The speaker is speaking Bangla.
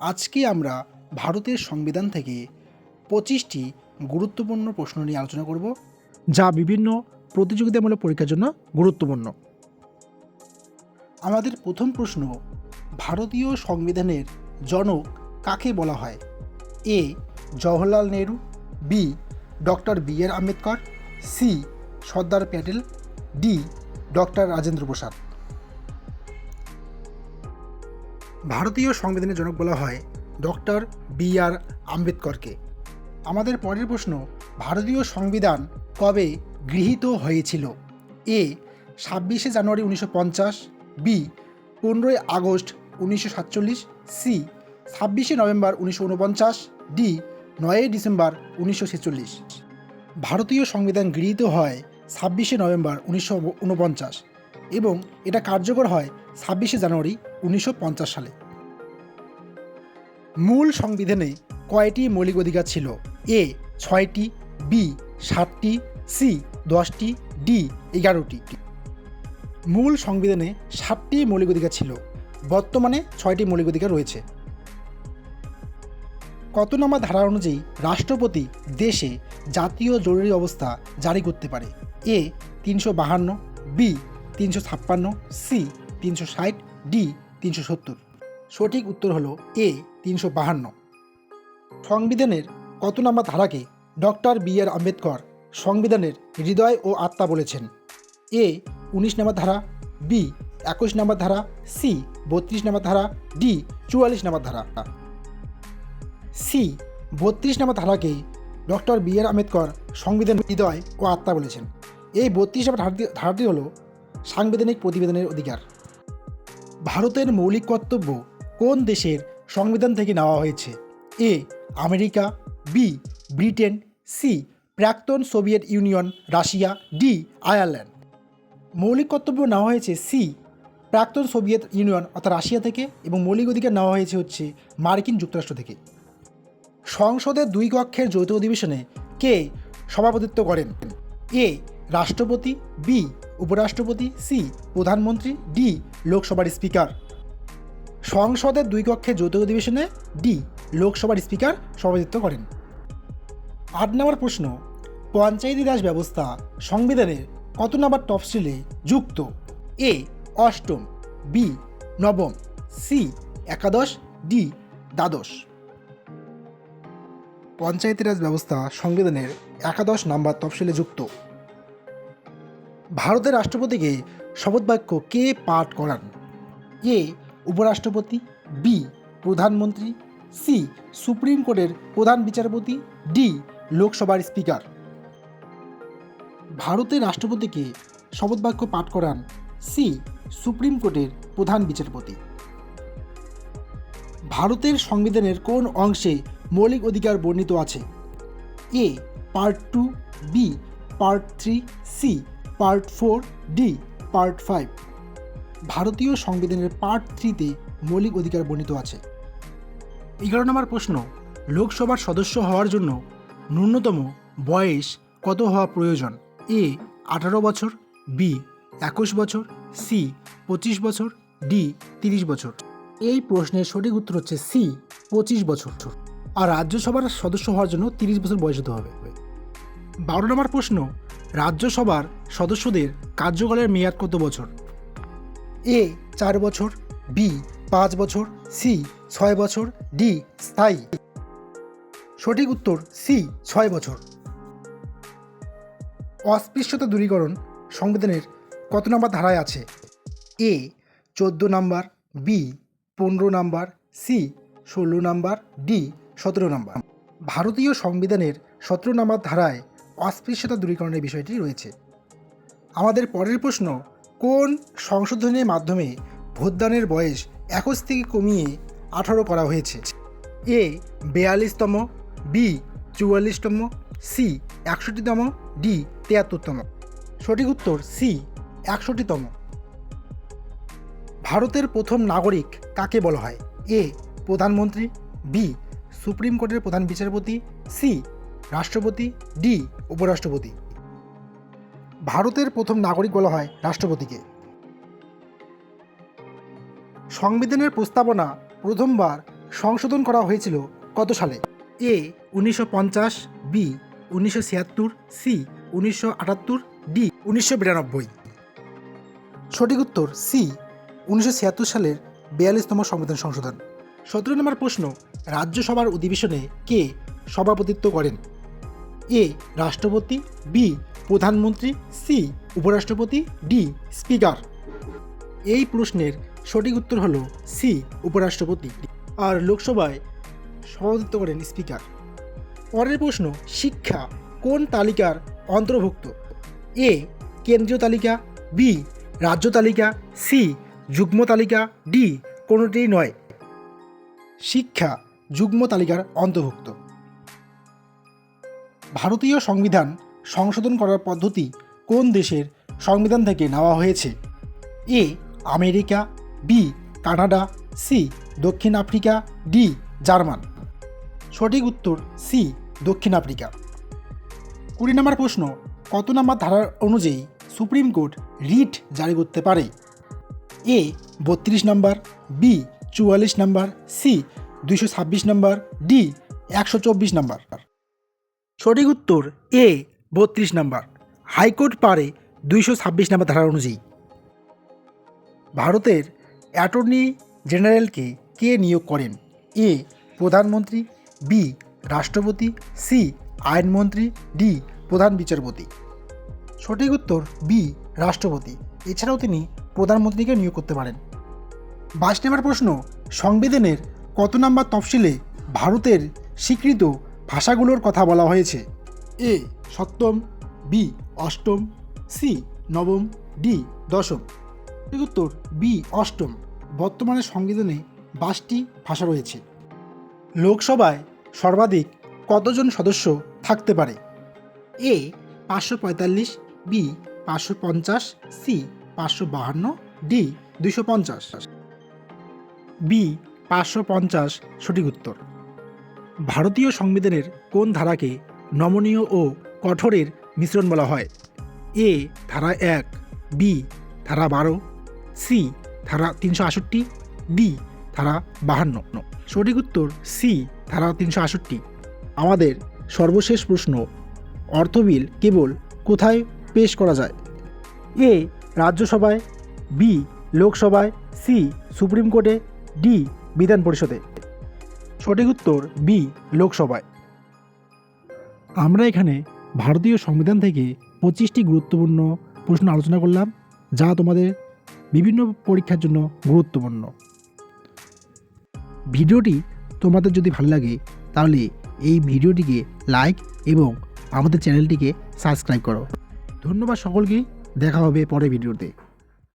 আজকে আমরা ভারতের সংবিধান থেকে 25টি গুরুত্বপূর্ণ প্রশ্ন নিয়ে আলোচনা করব, যা বিভিন্ন প্রতিযোগিতামূলক পরীক্ষার জন্য গুরুত্বপূর্ণ। আমাদের প্রথম প্রশ্ন, ভারতীয় সংবিধানের জনক কাকে বলা হয়? A. Jawaharlal Nehru, B. Doctor B R. Ambedkar, C. Sardar Patel, D. Doctor Rajendra Prasad. ভারতীয় সংবিধানের জনক বলা হয় ডক্টর বি.আর. আম্বেদকরকে। আমাদের পরের প্রশ্ন, ভারতীয় সংবিধান কবে গৃহীত হয়েছিল? এ. 26শে জানুয়ারি 1950, বি. 15ই আগস্ট 1947, সি. 26শে নভেম্বর 1949, ডি. 9ই ডিসেম্বর 1946। ভারতীয় সংবিধান গৃহীত হয় 26শে নভেম্বর 1949 এবং এটা কার্যকর হয় 26শে জানুয়ারি 1950 সালে। মূল সংবিধানে কয়টি মৌলিক অধিকার ছিল? এ. 6টি, বি. 7টি, সি. 10টি, ডি. 11টি। মূল সংবিধানে 7টি মৌলিক অধিকার ছিল, বর্তমানে 6টি মৌলিক অধিকার রয়েছে। কত নম্বর ধারা অনুযায়ী রাষ্ট্রপতি দেশে জাতীয় জরুরি অবস্থা জারি করতে পারে? এ. 352, বি. 356, সি. 360, ডি. 370। সঠিক উত্তর হলো এ. 352। সংবিধানের কত নম্বর ধারাকে ডক্টর বি.আর. আম্বেদকর সংবিধানের হৃদয় ও আত্মা বলেছেন? এ. 19 নম্বর ধারা, বি. 21 নম্বর ধারা, সি. 32 নম্বর ধারা, ডি. 44 নম্বর ধারা। সি. 32 নম্বর ধারাকে ডক্টর বি.আর. আম্বেদকর সংবিধানের হৃদয় ও আত্মা বলেছেন। এই 32 নম্বর ধারাটি হল সাংবিধানিক প্রতিবেদনের অধিকার। ভারতের মৌলিক কর্তব্য কোন দেশের সংবিধান থেকে নেওয়া হয়েছে? A. America, B. Britain, C. প্রাক্তন Soviet Union Russia, D. Ireland. মৌলিক কর্তব্য নেওয়া হয়েছে সি. প্রাক্তন সোভিয়েত ইউনিয়ন অর্থাৎ রাশিয়া থেকে, এবং মৌলিক অধিকার নেওয়া হয়েছে হচ্ছে মার্কিন যুক্তরাষ্ট্র থেকে। সংসদের 2 কক্ষের যৌথ অধিবেশনে কে সভাপতিত্ব করেন? এ. রাষ্ট্রপতি, বি. উপরাষ্ট্রপতি, সি. প্রধানমন্ত্রী, ডি. লোকসভার স্পিকার। সংসদের 2 কক্ষের যৌথ অধিবেশনে ডি. লোকসভার স্পিকার সভাপতিত্ব করেন। 8 নম্বর প্রশ্ন, পঞ্চায়েতি রাজ ব্যবস্থা সংবিধানের কত নম্বর তফসিলে যুক্ত? এ. 8ম, বি. 9ম, সি. 11, ডি. 12। পঞ্চায়েতি রাজ ব্যবস্থা সংবিধানের 11 নম্বর তফসিলে যুক্ত। ভারতের রাষ্ট্রপতিকে শপথবাক্য কে পাঠ করান? এ. উপরাষ্ট্রপতি, বি. প্রধানমন্ত্রী, সি. সুপ্রিম কোর্টের প্রধান বিচারপতি, ডি. লোকসভার স্পিকার। ভারতের রাষ্ট্রপতিকে শপথবাক্য পাঠ করান সি. সুপ্রিম কোর্টের প্রধান বিচারপতি। ভারতের সংবিধানের কোন অংশে মৌলিক অধিকার বর্ণিত আছে? A. Part 2, B. Part 3, C. Part 4, D. Part 5। ভারতীয় সংবিধানের পার্ট 3-তে মৌলিক অধিকার বর্ণিত আছে। 11 নম্বর প্রশ্ন, লোকসভার সদস্য হওয়ার জন্য ন্যূনতম বয়স কত হওয়া প্রয়োজন? এ. 18 বছর, বি. 21 বছর, সি. 25 বছর, ডি. 30 বছর। এই প্রশ্নের সঠিক উত্তর হচ্ছে সি. 25 বছর। আর রাজ্যসভার সদস্য হওয়ার জন্য 30 বছর বয়স হতে হবে। 12 নম্বর প্রশ্ন, রাজ্যসভার সদস্যদের কার্যকালের মেয়াদ কত বছর? এ. 4 বছর, বি. 5 বছর, সি. 6 বছর, ডি. স্থায়ী। সঠিক উত্তর সি. 6 বছর। অস্পৃশ্যতা দূরীকরণ সংবিধানের কত নম্বর ধারায় আছে? এ. 14 নম্বর, বি. 15 নম্বর, সি. 16 নম্বর, ডি. 17 নম্বর। ভারতীয় সংবিধানের 17 নম্বর ধারায় অস্পৃশ্যতা দূরীকরণের বিষয়টি রয়েছে। আমাদের পরের প্রশ্ন, কোন সংশোধনের মাধ্যমে ভোটদানের বয়স 21 থেকে কমিয়ে 18 করা হয়েছে? এ. 42তম, বি. 44তম, সি. 61তম, ডি. 73তম। সঠিক উত্তর সি. 61তম। ভারতের প্রথম নাগরিক কাকে বলা হয়? এ. প্রধানমন্ত্রী, বি. সুপ্রিম কোর্টের প্রধান বিচারপতি, সি. রাষ্ট্রপতি, ডি. উপরাষ্ট্রপতি। ভারতের প্রথম নাগরিক বলা হয় রাষ্ট্রপতিকে। সংবিধানের প্রস্তাবনা প্রথমবার সংশোধন করা হয়েছিল কত সালে? এ 1950, বি 1976, সি 1978, ডি 1992। সঠিক উত্তর সি 1976 সালের 42তম সংবিধান সংশোধন। 17 নম্বর প্রশ্ন, রাজ্যসভার অধিবেশনে কে সভাপতিত্ব করেন? এ রাষ্ট্রপতি, বি প্রধানমন্ত্রী, সি উপরাষ্ট্রপতি, ডি স্পিকার। এই প্রশ্নের সঠিক উত্তর হলো সি উপরাষ্ট্রপতি, আর লোকসভায় সভাপতিত্ব করেন স্পিকার। পরের প্রশ্ন, শিক্ষা কোন তালিকার অন্তর্ভুক্ত? এ কেন্দ্রীয় তালিকা, বি রাজ্য তালিকা, সি যুগ্ম তালিকা, ডি কোনোটিই নয়। শিক্ষা যুগ্ম তালিকার অন্তর্ভুক্ত। ভারতীয় সংবিধান সংশোধন করার পদ্ধতি কোন দেশের সংবিধান থেকে নেওয়া হয়েছে? A America, B Canada, C দক্ষিণ আফ্রিকা, ডি জার্মান। সঠিক উত্তর সি দক্ষিণ আফ্রিকা। 20 নম্বর প্রশ্ন, কত নম্বর ধারার অনুযায়ী সুপ্রিম কোর্ট রিট জারি করতে পারে? এ 32 নম্বর, বি 44 নম্বর, সি 226 নম্বর, ডি 124 নম্বর। সঠিক উত্তর এ 32 নম্বর। হাইকোর্ট পারে 226 নম্বর ধারা অনুযায়ী। ভারতের অ্যাটর্নি জেনারেলকে কে নিয়োগ করেন? এ প্রধানমন্ত্রী, বি রাষ্ট্রপতি, সি আইনমন্ত্রী, ডি প্রধান বিচারপতি। সঠিক উত্তর বি রাষ্ট্রপতি। এছাড়াও তিনি প্রধানমন্ত্রীকে নিয়োগ করতে পারেন। 22 নম্বর প্রশ্ন, সংবিধানের কত নম্বর তফসিলে ভারতের স্বীকৃত ভাষাগুলোর কথা বলা হয়েছে? এ 7ম, বি 8ম, সি 9ম, ডি 10ম। সঠিক উত্তর বি 8ম। বর্তমানে সংবিধানে 22টি ভাষা রয়েছে। লোকসভায় সর্বাধিক কতজন সদস্য থাকতে পারে? এ 545, বি 550, সি 552, ডি 250। বি 550 সঠিক উত্তর। ভারতীয় সংবিধানের কোন ধারাকে নমনীয় ও কঠোরের মিশ্রণ বলা হয়? এ ধারা 1, বি ধারা 12, সি ধারা 368, ডি ধারা 52। সঠিক উত্তর সি ধারা 368। আমাদের সর্বশেষ প্রশ্ন, অর্থ বিল কেবল কোথায় পেশ করা যায়? এ রাজ্যসভায়, বি লোকসভায়, সি সুপ্রিম কোর্টে, ডি বিধান পরিষদে। সঠিক উত্তর বি লোকসভায়। আমরা এখানে ভারতীয় সংবিধান থেকে 25টি গুরুত্বপূর্ণ প্রশ্ন আলোচনা করলাম, যা তোমাদের বিভিন্ন পরীক্ষার জন্য গুরুত্বপূর্ণ। ভিডিওটি তোমাদের যদি ভালো লাগে তাহলে এই ভিডিওটিকে লাইক এবং আমাদের চ্যানেলটিকে সাবস্ক্রাইব করো। ধন্যবাদ সকলকে, দেখা হবে পরের ভিডিওতে।